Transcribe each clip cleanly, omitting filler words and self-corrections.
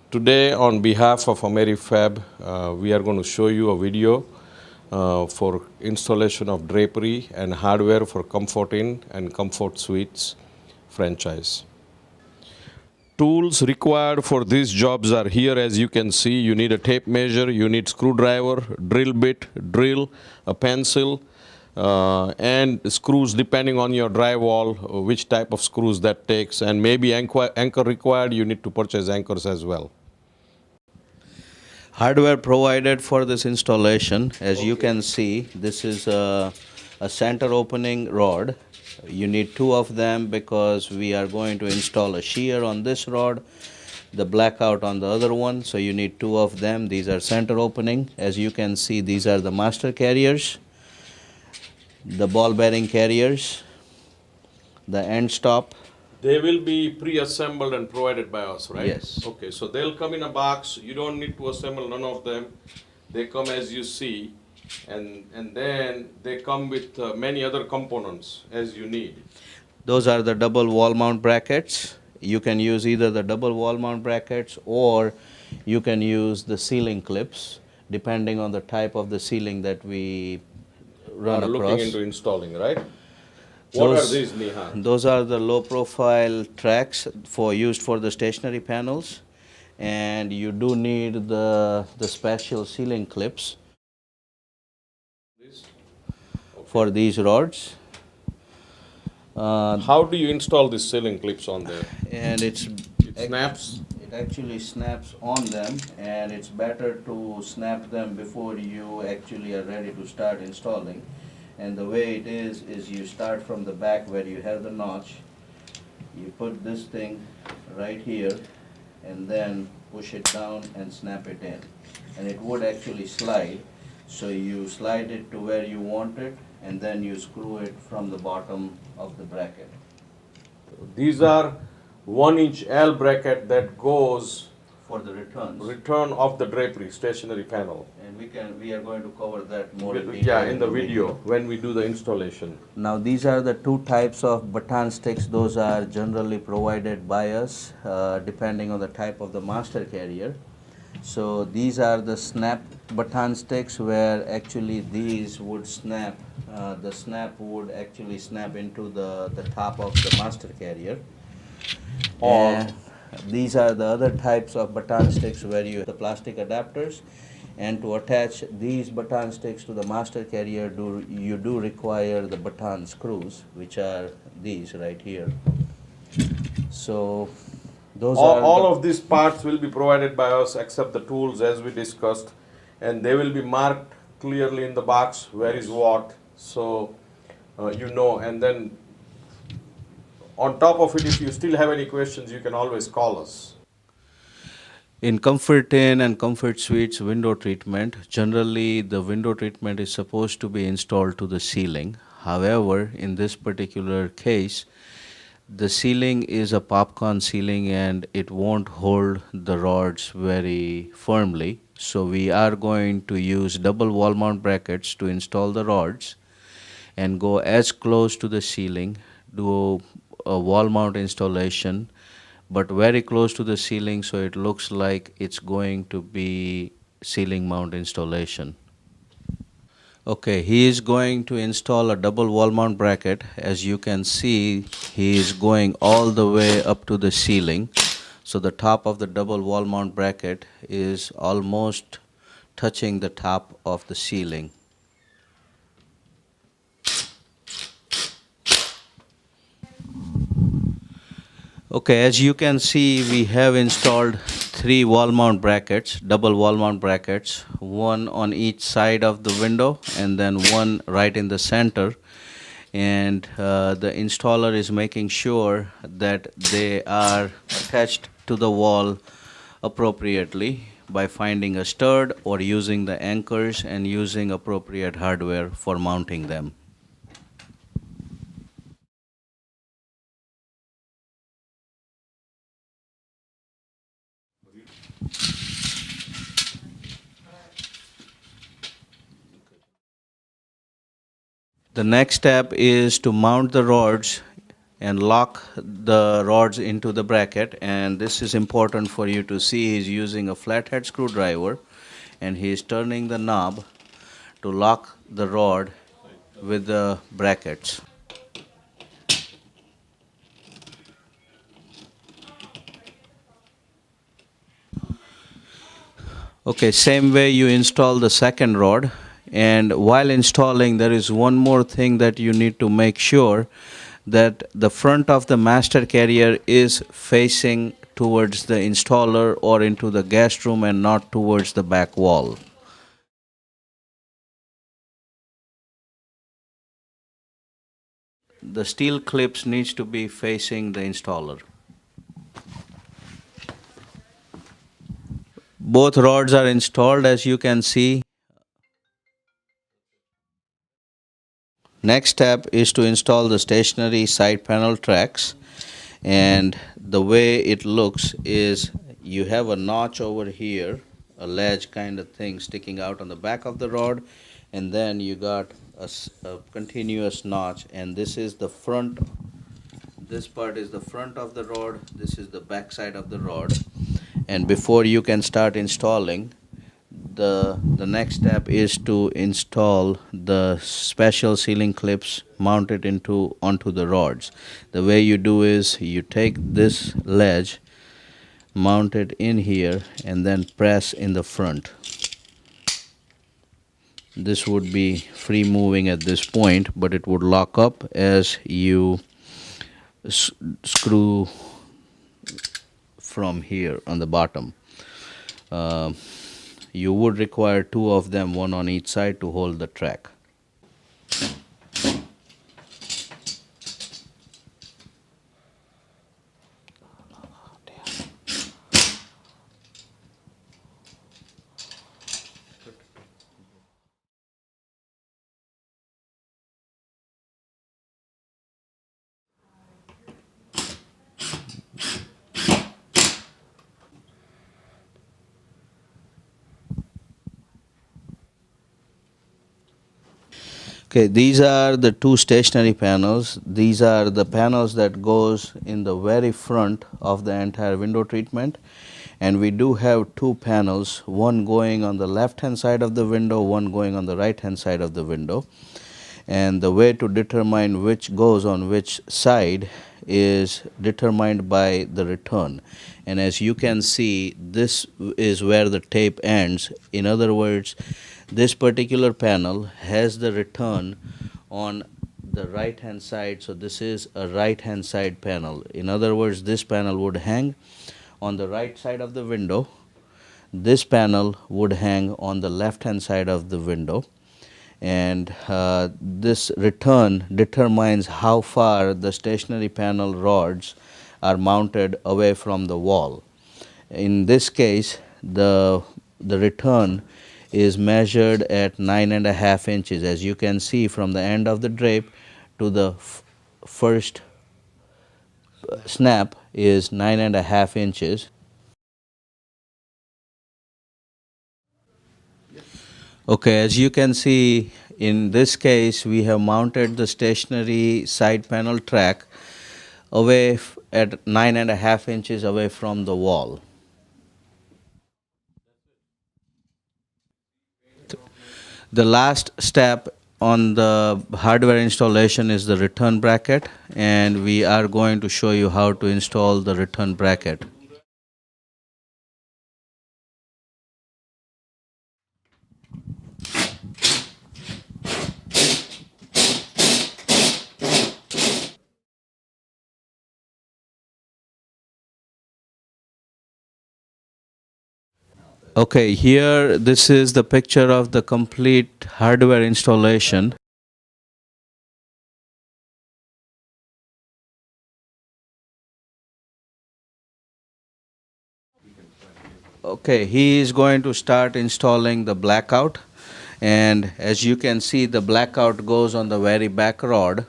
Today, on behalf of AmeriFab, we are going to show you a video for installation of drapery and hardware for Comfort Inn and Comfort Suites franchise. Tools required for these jobs are here. As you can see, you need a tape measure, you need screwdriver, drill bit, drill, a pencil, and screws depending on your drywall, which type of screws that takes, and maybe anchor required, you need to purchase anchors as well. Hardware provided for this installation, as you can see, this is a center opening rod. You need two of them because we are going to install a shear on this rod, the blackout on the other one, so you need two of them. These are center opening. As you can see, these are the master carriers, the ball bearing carriers, the end stop. They will be pre-assembled and provided by us, right? Yes. Okay, so they'll come in a box. You don't need to assemble none of them. They come as you see, and then they come with many other components as you need. Those are the double wall mount brackets. You can use either the double wall mount brackets or you can use the ceiling clips depending on the type of the ceiling that we run Are across. looking into installing, right? What are Those- these, Nihan? Those are the low profile tracks used for the stationary panels, and you do need the special ceiling clips This? for these rods. How do you install these ceiling clips on there? And It snaps? It actually snaps on them, and it's better to snap them before you actually are ready to start installing. And the way it is you start from the back where you have the notch, you put this thing right here, and then push it down and snap it in. And it would actually slide, so you slide it to where you want it, and then you screw it from the bottom of the bracket. These are 1-inch L bracket that goes For the returns. return of the drapery stationary panel. And we are going to cover that more in detail. Yeah, in the video when we do the installation. Now these are the two types of baton sticks. Those are generally provided by us depending on the type of the master carrier. So these are the snap baton sticks where actually these would snap, the snap would actually snap into the top of the master carrier. And these are the other types of baton sticks where you have the plastic adapters, and to attach these baton sticks to the master carrier you do require the baton screws, which are these right here. So those are All of these parts will be provided by us except the tools as we discussed, and they will be marked clearly in the box where is what, so you know. And then on top of it, if you still have any questions, you can always call us. In Comfort Inn and Comfort Suites window treatment, generally the window treatment is supposed to be installed to the ceiling. However, in this particular case, the ceiling is a popcorn ceiling and it won't hold the rods very firmly. So we are going to use double wall mount brackets to install the rods and go as close to the ceiling, do a wall mount installation, but very close to the ceiling so it looks like it's going to be ceiling mount installation. Okay, he is going to install a double wall mount bracket. As you can see, he is going all the way up to the ceiling. So the top of the double wall mount bracket is almost touching the top of the ceiling. Okay, as you can see, we have installed three wall mount brackets, double wall mount brackets, one on each side of the window and then one right in the center. And the installer is making sure that they are attached to the wall appropriately by finding a stud or using the anchors and using appropriate hardware for mounting them. The next step is to mount the rods and lock the rods into the bracket. And this is important for you to see. He's using a flathead screwdriver and he is turning the knob to lock the rod with the brackets. Okay, same way you install the second rod. And while installing, there is one more thing that you need to make sure, that the front of the master carrier is facing towards the installer or into the guest room and not towards the back wall. The steel clips needs to be facing the installer. Both rods are installed, as you can see. Next step is to install the stationary side panel tracks, and the way it looks is you have a notch over here, a ledge kind of thing sticking out on the back of the rod, and then you got a continuous notch, and this is the front. This part is the front of the rod, this is the back side of the rod. And before you can start installing, the next step is to install the special sealing clips mounted onto the rods. The way you do is you take this ledge, mount it in here, and then press in the front. This would be free moving at this point, but it would lock up as you screw from here on the bottom. You would require two of them, one on each side, to hold the track. Okay, these are the two stationary panels. These are the panels that goes in the very front of the entire window treatment. And we do have two panels, one going on the left hand side of the window, one going on the right hand side of the window. And the way to determine which goes on which side is determined by the return. And as you can see, this is where the tape ends. In other words, this particular panel has the return on the right hand side, so this is a right hand side panel. In other words, this panel would hang on the right side of the window, this panel would hang on the left hand side of the window, and this return determines how far the stationary panel rods are mounted away from the wall. In this case, the return is measured at 9.5 inches. As you can see, from the end of the drape to the first snap is 9.5 inches. Okay, as you can see, in this case we have mounted the stationary side panel track away at 9.5 inches away from the wall. The last step on the hardware installation is the return bracket, and we are going to show you how to install the return bracket. Okay, here this is the picture of the complete hardware installation. Okay, he is going to start installing the blackout, and as you can see, the blackout goes on the very back rod.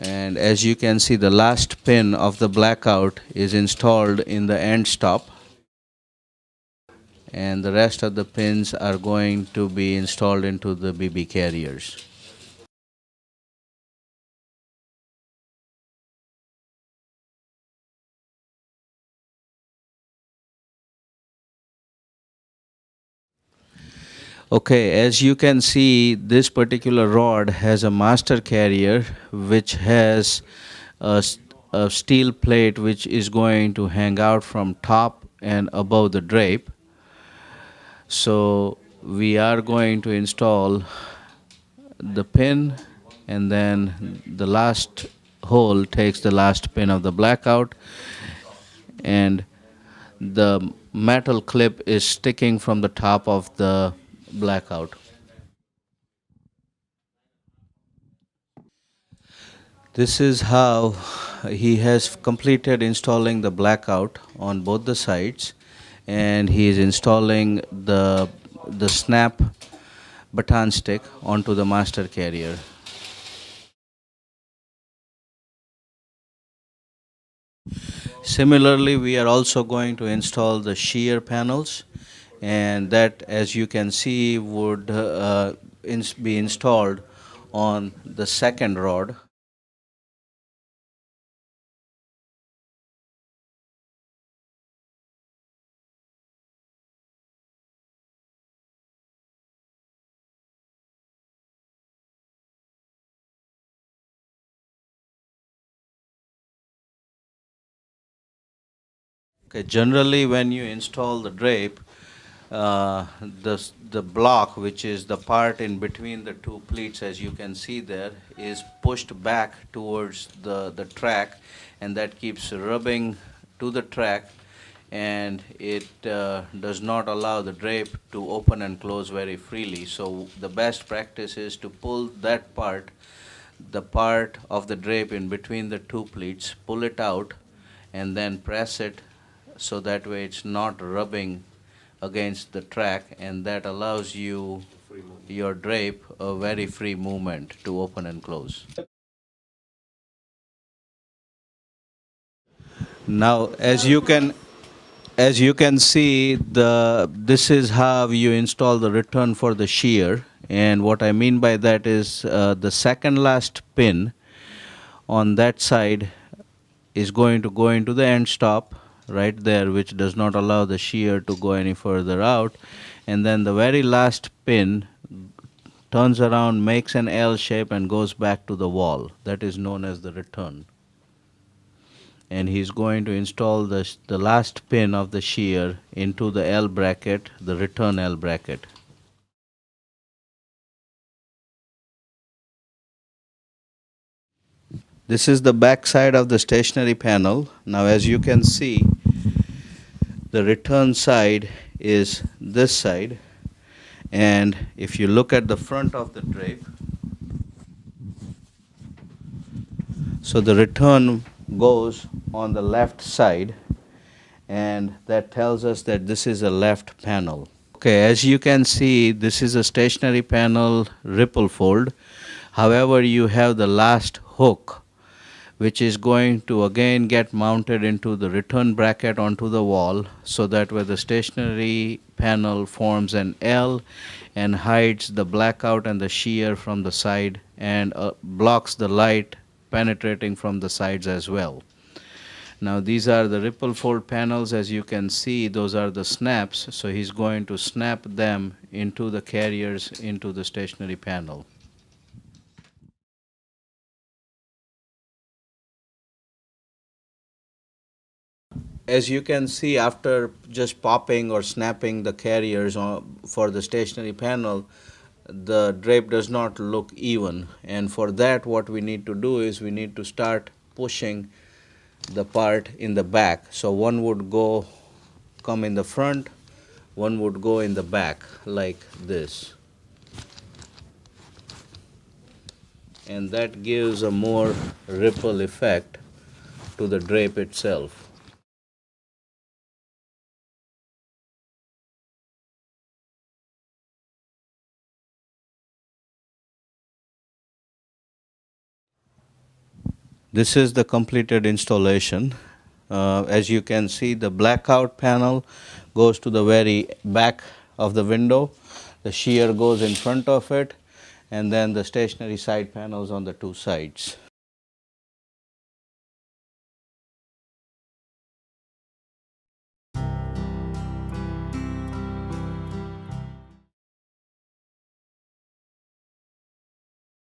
And as you can see, the last pin of the blackout is installed in the end stop. and the rest of the pins are going to be installed into the BB carriers. Okay, as you can see, this particular rod has a master carrier which has a steel plate which is going to hang out from top and above the drape. So we are going to install the pin, and then the last hole takes the last pin of the blackout, and the metal clip is sticking from the top of the blackout. This is how he has completed installing the blackout on both the sides, and he is installing the snap baton stick onto the master carrier. Similarly, we are also going to install the shear panels, and that, as you can see, would be installed on the second rod. Okay, generally, when you install the drape, the block, which is the part in between the two pleats, as you can see there, is pushed back towards the track, and that keeps rubbing to the track, and it does not allow the drape to open and close very freely. So the best practice is to pull that part, the part of the drape in between the two pleats, pull it out, and then press it so that way it's not rubbing against the track, and that allows you your drape a very free movement to open and close. Now, as you can see, this is how you install the return for the shear, and what I mean by that is the second last pin on that side is going to go into the end stop right there, which does not allow the shear to go any further out, and then the very last pin turns around, makes an L shape, and goes back to the wall. That is known as the return. And he's going to install the last pin of the shear into the L bracket, the return L bracket. This is the back side of the stationary panel. Now, as you can see, the return side is this side, and if you look at the front of the drape, so the return goes on the left side, and that tells us that this is a left panel. Okay, as you can see, this is a stationary panel ripple fold. However, you have the last hook, which is going to again get mounted into the return bracket onto the wall, so that where the stationary panel forms an L and hides the blackout and the shear from the side, and blocks the light penetrating from the sides as well. Now these are the ripple fold panels. As you can see, those are the snaps, so he's going to snap them into the carriers into the stationary panel. As you can see, after just popping or snapping the carriers for the stationary panel, the drape does not look even, and for that what we need to do is we need to start pushing the part in the back. So one would come in the front, one would go in the back like this, and that gives a more ripple effect to the drape itself. This is the completed installation. As you can see, the blackout panel goes to the very back of the window, the shear goes in front of it, and then the stationary side panels on the two sides.